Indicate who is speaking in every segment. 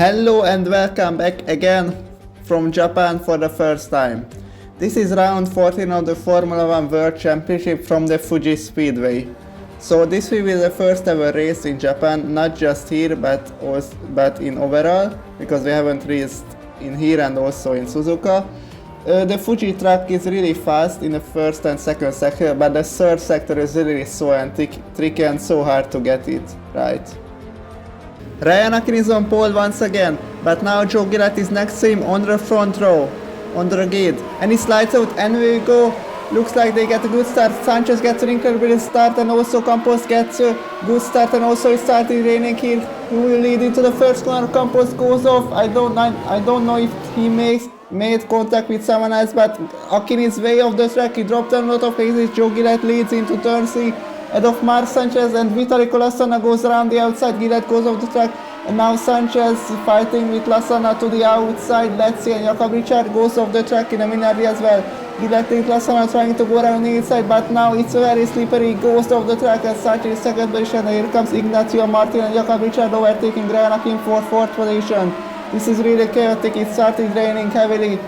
Speaker 1: Hello and welcome back again from Japan for the first time. This is round 14 of the Formula 1 World Championship from the Fuji Speedway. So this will be the first ever race in Japan, not just here but in overall, because we haven't raced in here and also in Suzuka. The Fuji track is really fast in the first and second sector, but the third sector is really so tricky and so hard to get it right. Ryan Akin is on pole once again, but now Joe Gillett is next to him on the front row, on the gate, and he slides out and we go. Looks like they get a good start. Sanchez gets an incredible start and also Campos gets a good start and also it started raining here. He will lead into the first corner. Campos goes off. I don't know if he made contact with someone else, but Akin is way off the track. He dropped a lot of paces. Joe Gillett leads into turn 3. Ahead of Mark Sanchez and Vitaly Lasana goes around the outside. Gillett goes off the track and now Sanchez fighting with Lasana to the outside. Let's see, and Jakob Richard goes off the track in a minute as well. Gillett and Lasana trying to go around the inside, but now it's very slippery. Goes off the track and Sanchez is second position. Here comes Ignacio Martin and Jakob Richard overtaking Ryan Akin for fourth position. This is really chaotic. It started raining heavily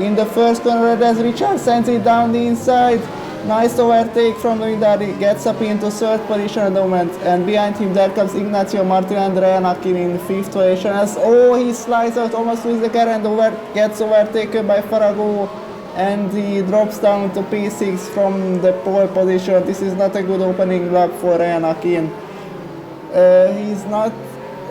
Speaker 1: in the first corner as Richard sends it down the inside. Nice overtake from Luindar. He gets up into third position at the moment, and behind him there comes Ignacio Martin and Ryan Akin in fifth position as he slides out, almost loses the car and gets overtaken by Farago, and he drops down to P6 from the pole position. This is not a good opening lap for Ryan Akin. He's not.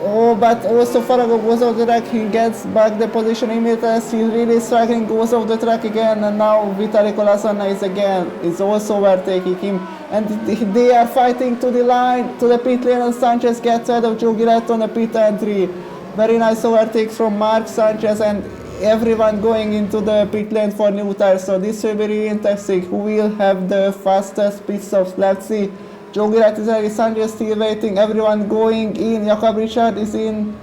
Speaker 1: But also Farago goes off the track, he gets back the position immediately as he's really struggling, goes off the track again, and now Vitaly Lasana is also overtaking him, and they are fighting to the line, to the pit lane, and Sanchez gets ahead of Joe Gillett on the pit entry. Very nice overtakes from Mark Sanchez and everyone going into the pit lane for new tires, so this will be really interesting. Who will have the fastest pit stops? Let's see. Joe Gillett is ready, Sanchez still waiting, everyone going in. Jakob Richard is in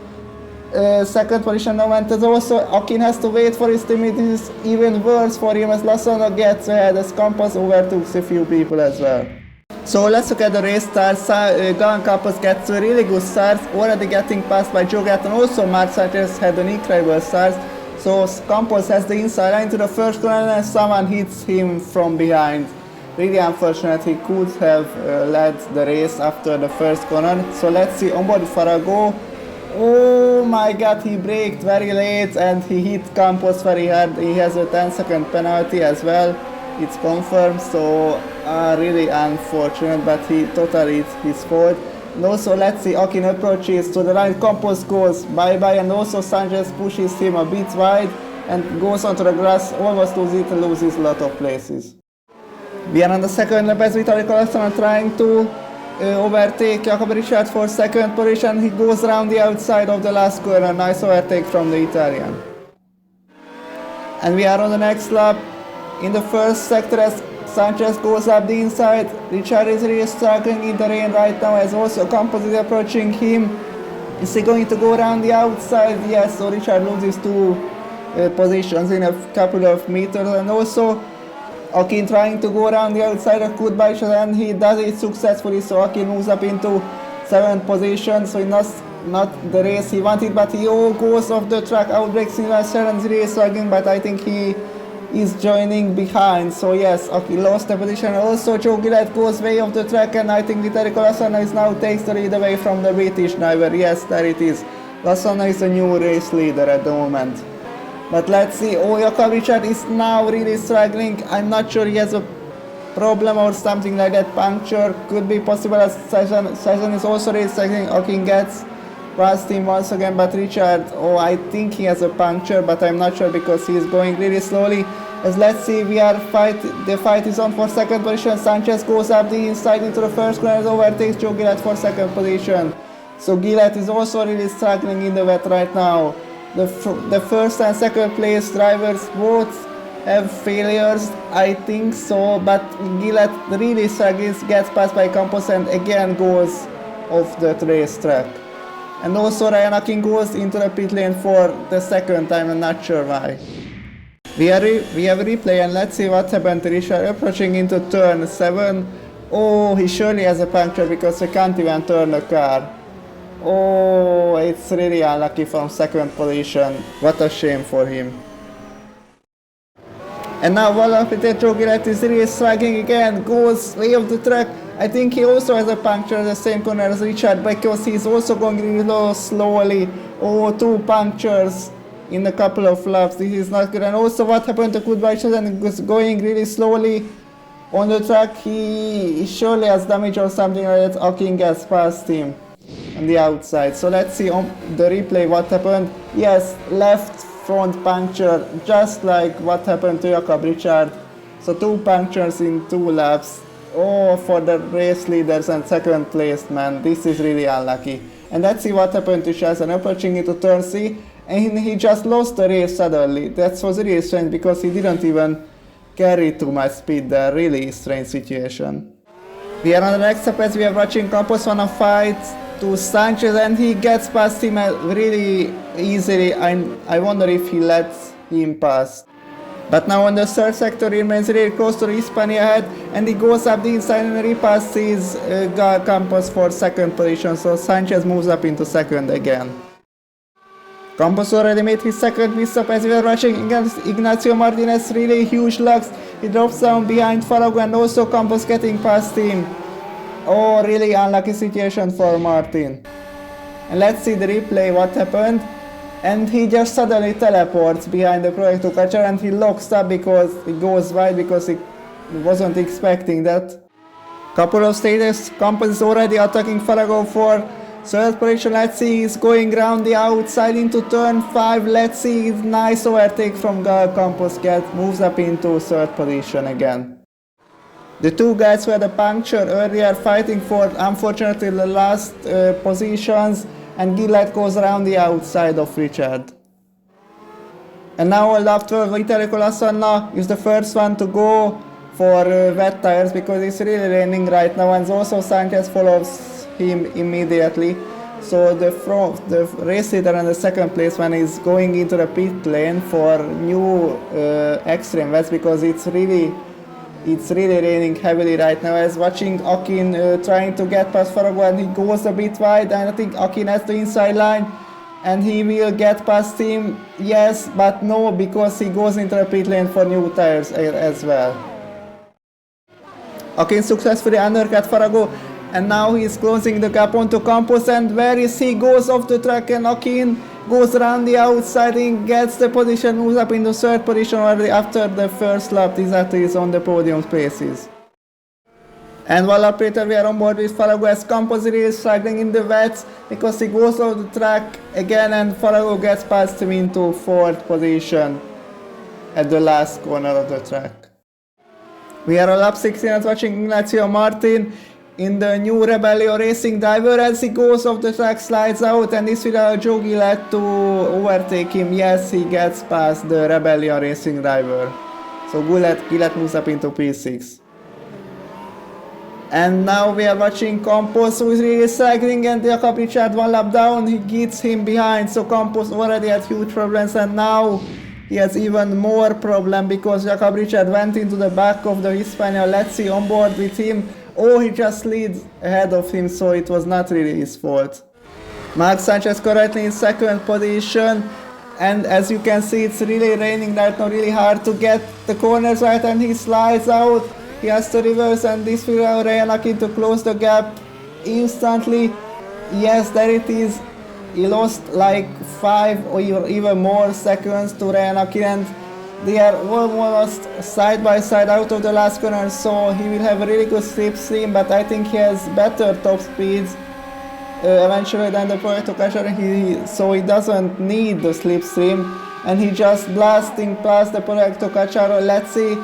Speaker 1: second position now, and also Akin has to wait for his teammate. This is even worse for him as Lasana gets ahead as Campos overtook a few people as well. So let's look at the race starts. Galan Campos gets a really good start, already getting passed by Joe Gillett, and also Mark Sanchez had an incredible start. So Campos has the inside line to the first corner and someone hits him from behind. Really unfortunate. He could have led the race after the first corner. So let's see, onboard Farago. Oh my god, he braked very late and he hit Campos very hard. He has a 10-second penalty as well. It's confirmed, so really unfortunate, but he totally it's his fault. And also let's see, Akin approaches to the line, Campos goes bye-bye, and also Sanchez pushes him a bit wide and goes onto the grass, almost loses a lot of places. We are on the second lap as Vitaly Lasana trying to overtake Jakob Richard for second position. He goes around the outside of the last corner. Nice overtake from the Italian. And we are on the next lap in the first sector as Sanchez goes up the inside. Richard is really struggling in the rain right now as also Campos is approaching him. Is he going to go around the outside? Yes, so Richard loses two positions in a couple of meters, and also Akin trying to go around the outside of goodbye shot, and he does it successfully, so Akin moves up into 7th position, so it's not the race he wanted, but he goes off the track, outbreaks in last turn, and is really struggling, but I think he is joining behind, so yes, Akin lost the position. Also Joe Gillett goes way off the track, and I think Vitaly Lasana is now takes the lead away from the British driver. Yes, there it is. Lasana is the new race leader at the moment. But let's see, Jakob Richard is now really struggling. I'm not sure he has a problem or something like that. Puncture could be possible as Sajan is also really struggling. Akin gets past him once again, but Richard, I think he has a puncture, but I'm not sure because he is going really slowly. As let's see, the fight is on for second position. Sanchez goes up the inside into the first corner and overtakes Joe Gillett for second position. So Gillett is also really struggling in the wet right now. The first and second place drivers both have failures, I think so, but Gillett really struggles, gets passed by Campos and again goes off the racetrack. And also Ryan Akin goes into the pit lane for the second time, I'm not sure why. We have a replay and let's see what happened to Richard approaching into turn 7. He surely has a puncture because he can't even turn the car. Oh, it's really unlucky from second position. What a shame for him. And now Peter Gillette is really struggling again, goes way off the track. I think he also has a puncture at the same corner as Richard because he's also going really low, slowly. Oh, 2 punctures in a couple of laps. This is not good. And also what happened to Goodbye Chazan was going really slowly on the track. He surely has damage or something like that. Akin gets past him on the outside. So let's see on the replay what happened. Yes, left front puncture, just like what happened to Jakob Richard. So 2 punctures in 2 laps. Oh, for the race leaders and second placed, man, this is really unlucky. And let's see what happened to Shazan approaching into turn C, and he just lost the race suddenly. That was really strange because he didn't even carry too much speed there. Really strange situation. We are on the next step as we are watching Campos wanna fight to Sanchez, and he gets past him really easily. I wonder if he lets him pass. But now on the third sector he remains really close to Hispania ahead, and he goes up the inside and repasses Campos for second position, so Sanchez moves up into second again. Campos already made his second pit stop as we are watching Ignacio Martinez, really huge lugs. He drops down behind Farago, and also Campos getting past him. Oh, really unlucky situation for Martin. And let's see the replay what happened. And he just suddenly teleports behind the Proyecto Kacar, and he locks up because he goes wide because he wasn't expecting that. Couple of stages, Campos is already attacking Farago for third position. Let's see, he's going round the outside into turn 5. Let's see, nice overtake from Campos, moves up into third position again. The 2 guys who had a puncture earlier fighting for, unfortunately, the last positions, and Gillette goes around the outside of Richard. And now lap 12, Vitali Colasanna is the first one to go for wet tires because it's really raining right now, and also Sanchez follows him immediately. So the race leader and the second place one is going into the pit lane for new extreme wets because it's really raining heavily right now. As watching Akin trying to get past Farago, and he goes a bit wide, and I think Akin has the inside line and he will get past him. Yes, but no, because he goes into the pit lane for new tires as well. Akin successfully undercut Farago, and now he is closing the gap onto Campos, and where is he? Goes off the track, and Akin goes around the outside and gets the position, moves up into third position already after the first lap. Exactly, is on the podium spaces. And while up later we are on board with Farago as Campos is struggling in the wets because he goes off the track again, and Farago gets past him into fourth position at the last corner of the track. We are on lap 16 watching Ignacio Martin in the new Rebellion Racing driver as he goes off the track, slides out, and this will allow Joe Gillette to overtake him. Yes, he gets past the Rebellion Racing driver. So Gillette moves up into P6. And now we are watching Campos, who is really struggling, and Jakob Richard 1 lap down, he gets him behind. So Campos already had huge problems, and now he has even more problem because Jakob Richard went into the back of the Hispania. Let's see on board with him. Oh, he just leads ahead of him, so it was not really his fault. Mark Sanchez currently in second position, and as you can see, it's really raining right now, really hard to get the corners right, and he slides out. He has to reverse, and this will allow Ryan Akin to close the gap instantly. Yes, there it is. He lost like 5 or even more seconds to Ryan Akin, and they are almost side by side out of the last corner, so he will have a really good slipstream, but I think he has better top speeds eventually than the Proyecto Kacar, so he doesn't need the slipstream, and he just blasting past the Proyecto Kacar. Let's see,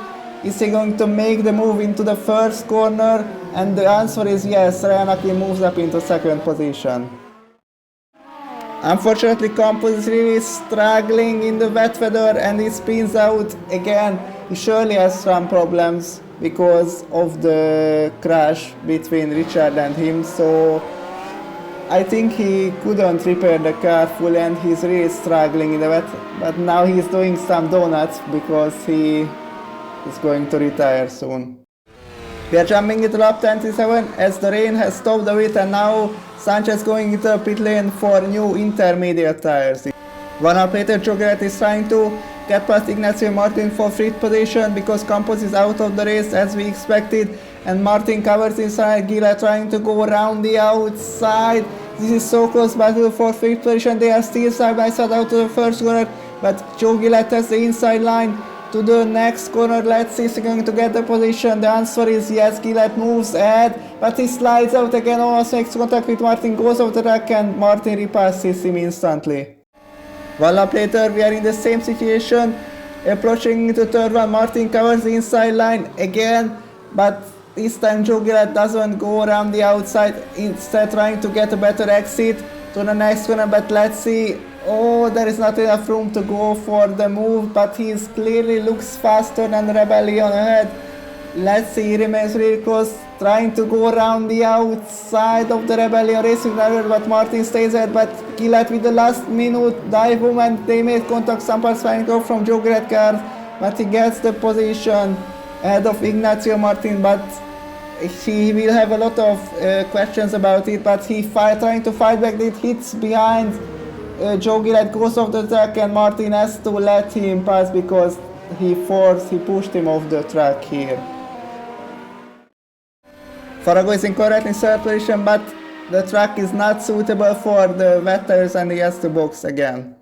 Speaker 1: is he going to make the move into the first corner? And the answer is yes, Ryan Akin moves up into second position. Unfortunately, Campos is really struggling in the wet weather, and he spins out again. He surely has some problems because of the crash between Richard and him, so I think he couldn't repair the car fully, and he's really struggling in the wet. But now he's doing some donuts because he is going to retire soon. We are jumping into lap 27 as the rain has stopped a bit, and now Sanchez going into the pit lane for new intermediate tires. 1 hour later, Joe Gilet is trying to get past Ignacio Martin for 5th position because Campos is out of the race as we expected, and Martin covers inside. Gilet trying to go around the outside. This is so close battle for 5th position. They are still side by side out to the first corner, but Joe Gilet has the inside line to the next corner. Let's see if he's going to get the position. The answer is yes. Gilet moves ahead, but he slides out again, almost makes contact with Martin, goes off the track, and Martin repasses him instantly. 1 lap later, we are in the same situation, approaching into third one. Martin covers the inside line again, but this time Joe Gilet doesn't go around the outside, instead trying to get a better exit to the next corner. But let's see. Oh, there is not enough room to go for the move, but he clearly looks faster than Rebellion ahead. Let's see, he remains really close, trying to go around the outside of the Rebellion racing driver, but Martin stays ahead. But Gilet with the last minute dive moment, they made contact. Some parts flying off from Joe Gilet car, but he gets the position ahead of Ignacio Martin. But he will have a lot of questions about it, but he trying to fight back. It hits behind. Joe Gilet goes off the track, and Martin has to let him pass because he pushed him off the track here. Farago is incorrect in 3rd position, but the track is not suitable for the wet tires and he has to box again.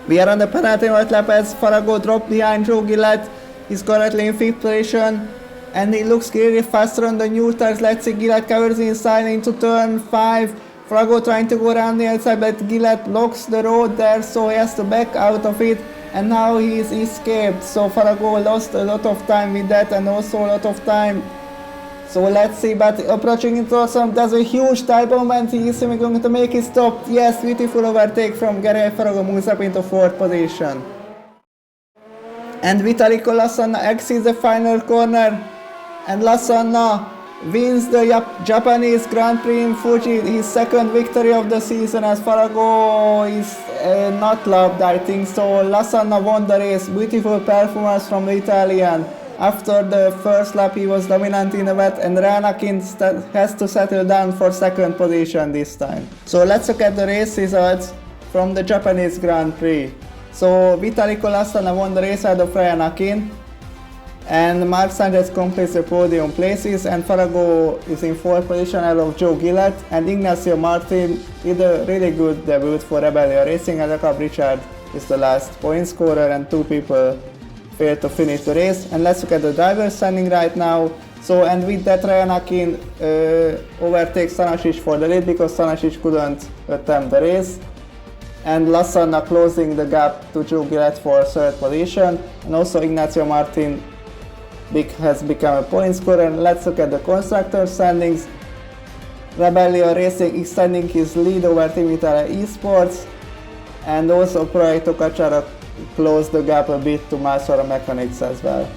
Speaker 1: We are on the penultimate lap as Farago dropped behind Joe Gilet. He's currently in 5th position and he looks clearly faster on the new tires. Let's see, Gilet covers inside into turn 5. Farago trying to go around the outside, but Gilet blocks the road there, so he has to back out of it, and now he is escaped. So Farago lost a lot of time with that, and also a lot of time. So let's see, but approaching into awesome, there's a huge type moment. He is going to make it stop. Yes, beautiful overtake from Gary. Farago moves up into 4th position. And Vitaly Lassanna exits the final corner, and Lassanna wins the Japanese Grand Prix in Fuji, his 2nd victory of the season, as Farago is not loved, I think. So Lassanna won the race. Beautiful performance from the Italian. After the first lap he was dominant in the wet, and Ranakin has to settle down for 2nd position this time. So let's look at the race results from the Japanese Grand Prix. So Vitaly Lassanna won the race out of Ranakin, and Mark Sanchez completes the podium places, and Farago is in 4th position out of Joe Gilet, and Ignacio Martin did a really good debut for Rebellion Racing, and Jacob Richard is the last point scorer, and 2 people failed to finish the race. And let's look at the drivers standing right now. So, and with that, Ranakin overtakes Stanisic for the lead because Stanisic couldn't attempt the race, and Lassanna closing the gap to Joe Gilet for 3rd position, and also Ignacio Martin has become a point scorer. And let's look at the constructor standings. Rebellion Racing extending his lead over Team Italia Esports, and also Proyecto Cachara closed the gap a bit to Masora Mechanics as well.